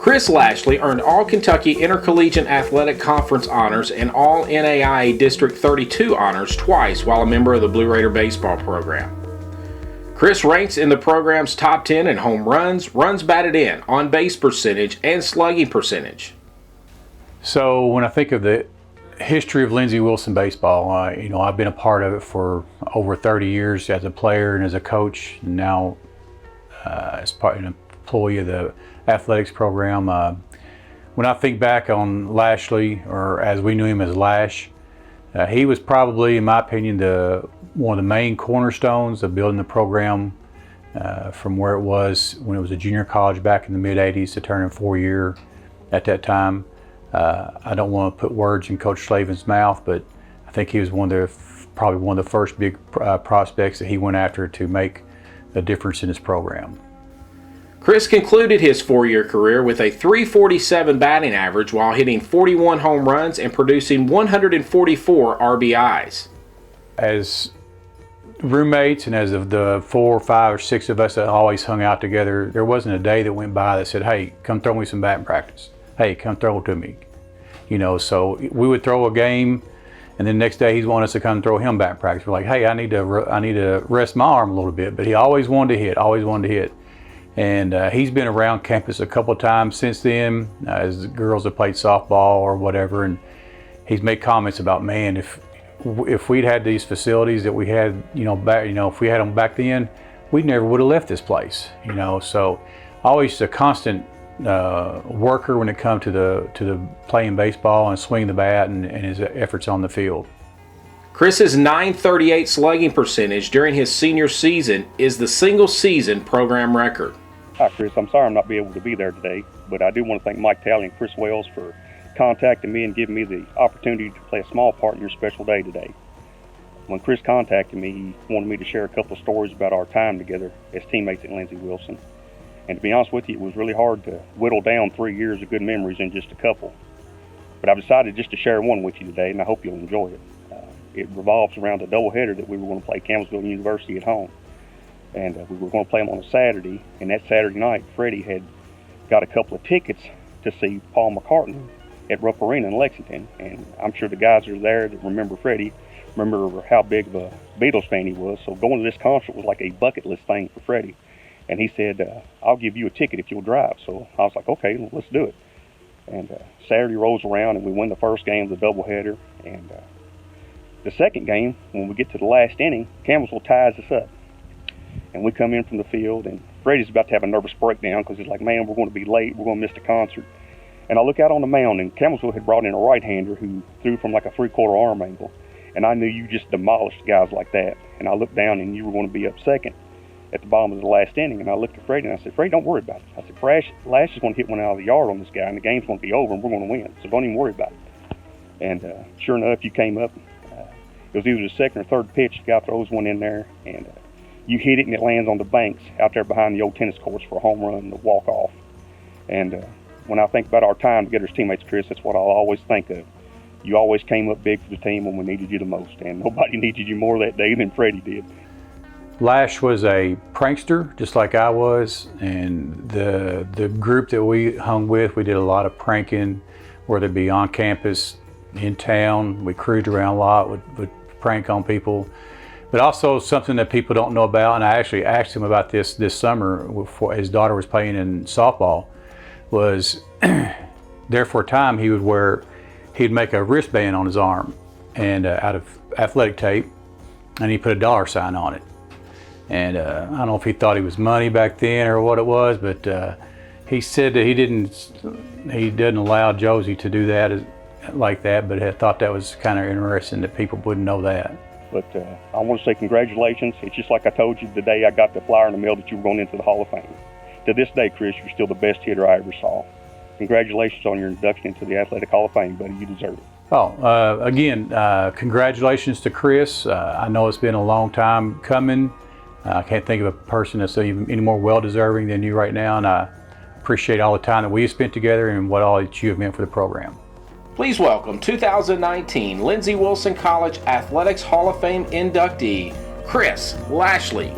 Chris Lashley earned All-Kentucky Intercollegiate Athletic Conference honors and All-NAIA District 32 honors twice while a member of the Blue Raider baseball program. Chris ranks in the program's top 10 in home runs, runs batted in, on-base percentage, and slugging percentage. So when I think of the history of Lindsey Wilson baseball, I've been a part of it for over 30 years as a player and as a coach, and now as an employee of the athletics program. When I think back on Lashley, or as we knew him as Lash, he was probably, in my opinion, one of the main cornerstones of building the program from where it was when it was a junior college back in the mid-'80s to turning 4-year at that time. I don't want to put words in Coach Slavin's mouth, but I think he was probably one of the first big prospects that he went after to make a difference in his program. Chris concluded his 4-year career with a .347 batting average while hitting 41 home runs and producing 144 RBIs. As roommates and as of the 4, 5, or 6 of us that always hung out together, there wasn't a day that went by that said, "Hey, come throw me some batting practice. Hey, come throw it to me." So we would throw a game, and then the next day he's wanting us to come throw him batting practice. We're like, "Hey, I need to rest my arm a little bit," but he always wanted to hit. And he's been around campus a couple of times since then, as the girls have played softball or whatever, and he's made comments about, man, if we'd had these facilities that we had, if we had them back then, we never would have left this place, So always a constant worker when it comes to the playing baseball and swinging the bat and his efforts on the field. Chris's .938 slugging percentage during his senior season is the single season program record. Hi, Chris. I'm sorry I'm not able to be there today, but I do want to thank Mike Talley and Chris Wells for contacting me and giving me the opportunity to play a small part in your special day today. When Chris contacted me, he wanted me to share a couple of stories about our time together as teammates at Lindsey Wilson. And to be honest with you, it was really hard to whittle down 3 years of good memories in just a couple. But I've decided just to share one with you today, and I hope you'll enjoy it. It revolves around a doubleheader that we were going to play Campbellsville University at home. And we were going to play them on a Saturday, and that Saturday night, Freddie had got a couple of tickets to see Paul McCartney at Rupp Arena in Lexington. And I'm sure the guys that are there that remember Freddie remember how big of a Beatles fan he was. So going to this concert was like a bucket list thing for Freddie. And he said, "I'll give you a ticket if you'll drive." So I was like, "Okay, let's do it." And Saturday rolls around, and we win the first game of the doubleheader. And the second game, when we get to the last inning, Campbellsville ties us up. And we come in from the field, and Freddie's about to have a nervous breakdown because he's like, "Man, we're going to be late. We're going to miss the concert." And I look out on the mound, and Campbellsville had brought in a right-hander who threw from like a 3/4 arm angle. And I knew you just demolished guys like that. And I looked down, and you were going to be up second at the bottom of the last inning. And I looked at Freddie, and I said, "Freddie, don't worry about it." I said, Lash is going to hit one out of the yard on this guy, and the game's going to be over, and we're going to win. So don't even worry about it. And sure enough, you came up. It was either the second or third pitch. The guy throws one in there, and you hit it, and it lands on the banks out there behind the old tennis courts for a home run, the walk-off. And when I think about our time together as teammates, Chris, that's what I'll always think of. You always came up big for the team when we needed you the most, and nobody needed you more that day than Freddie did. Lash was a prankster, just like I was, and the group that we hung with, we did a lot of pranking, whether it be on campus, in town. We cruised around a lot, would prank on people. But also something that people don't know about, and I actually asked him about this summer before his daughter was playing in softball, was there for a time he'd make a wristband on his arm and out of athletic tape, and he put a dollar sign on it. And I don't know if he thought he was money back then or what it was, but he said that he didn't allow Josie to do that like that, but I thought that was kind of interesting that people wouldn't know that. But I want to say congratulations. It's just like I told you the day I got the flyer in the mail that you were going into the Hall of Fame. To this day, Chris, you're still the best hitter I ever saw. Congratulations on your induction into the Athletic Hall of Fame, buddy. You deserve it. Oh, again, congratulations to Chris. I know it's been a long time coming. I can't think of a person that's even any more well-deserving than you right now, and I appreciate all the time that we've spent together and what all that you have meant for the program. Please welcome 2019 Lindsey Wilson College Athletics Hall of Fame inductee, Chris Lashley.